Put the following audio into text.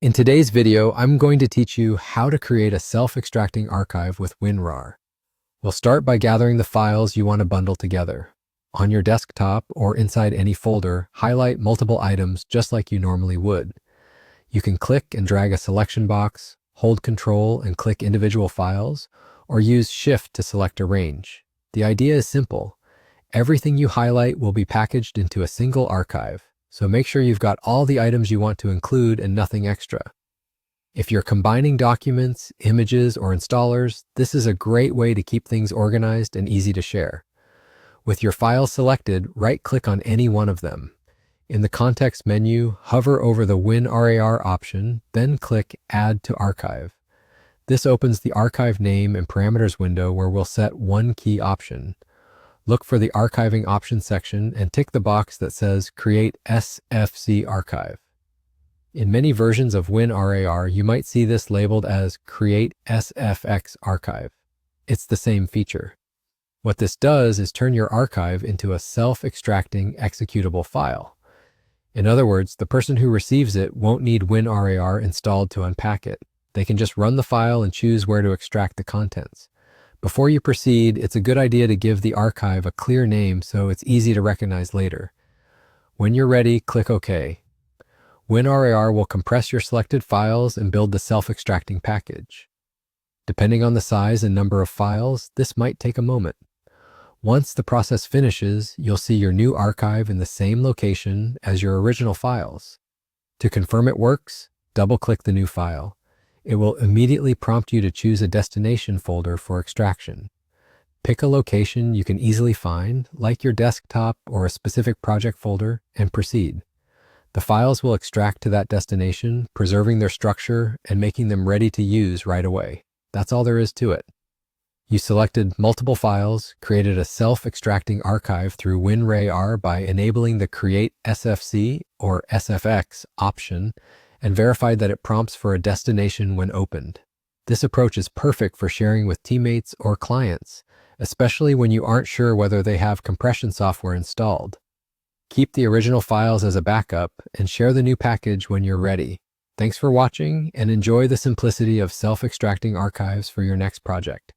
In today's video, I'm going to teach you how to create a self-extracting archive with WinRAR. We'll start by gathering the files you want to bundle together. On your desktop or inside any folder, highlight multiple items just like you normally would. You can click and drag a selection box, hold Control and click individual files, or use Shift to select a range. The idea is simple. Everything you highlight will be packaged into a single archive. So make sure you've got all the items you want to include and nothing extra. If you're combining documents, images, or installers, this is a great way to keep things organized and easy to share. With your files selected, right-click on any one of them. In the context menu, hover over the WinRAR option, then click Add to Archive. This opens the archive name and parameters window where we'll set one key option. Look for the Archiving Options section and tick the box that says Create SFC Archive. In many versions of WinRAR, you might see this labeled as Create SFX Archive. It's the same feature. What this does is turn your archive into a self-extracting executable file. In other words, the person who receives it won't need WinRAR installed to unpack it. They can just run the file and choose where to extract the contents. Before you proceed, it's a good idea to give the archive a clear name so it's easy to recognize later. When you're ready, click OK. WinRAR will compress your selected files and build the self-extracting package. Depending on the size and number of files, this might take a moment. Once the process finishes, you'll see your new archive in the same location as your original files. To confirm it works, double-click the new file. It will immediately prompt you to choose a destination folder for extraction. Pick a location you can easily find, like your desktop or a specific project folder, and proceed. The files will extract to that destination, preserving their structure and making them ready to use right away. That's all there is to it. You selected multiple files, created a self-extracting archive through WinRAR by enabling the Create SFC or SFX option, and verified that it prompts for a destination when opened. This approach is perfect for sharing with teammates or clients, especially when you aren't sure whether they have compression software installed. Keep the original files as a backup and share the new package when you're ready. Thanks for watching and enjoy the simplicity of self-extracting archives for your next project.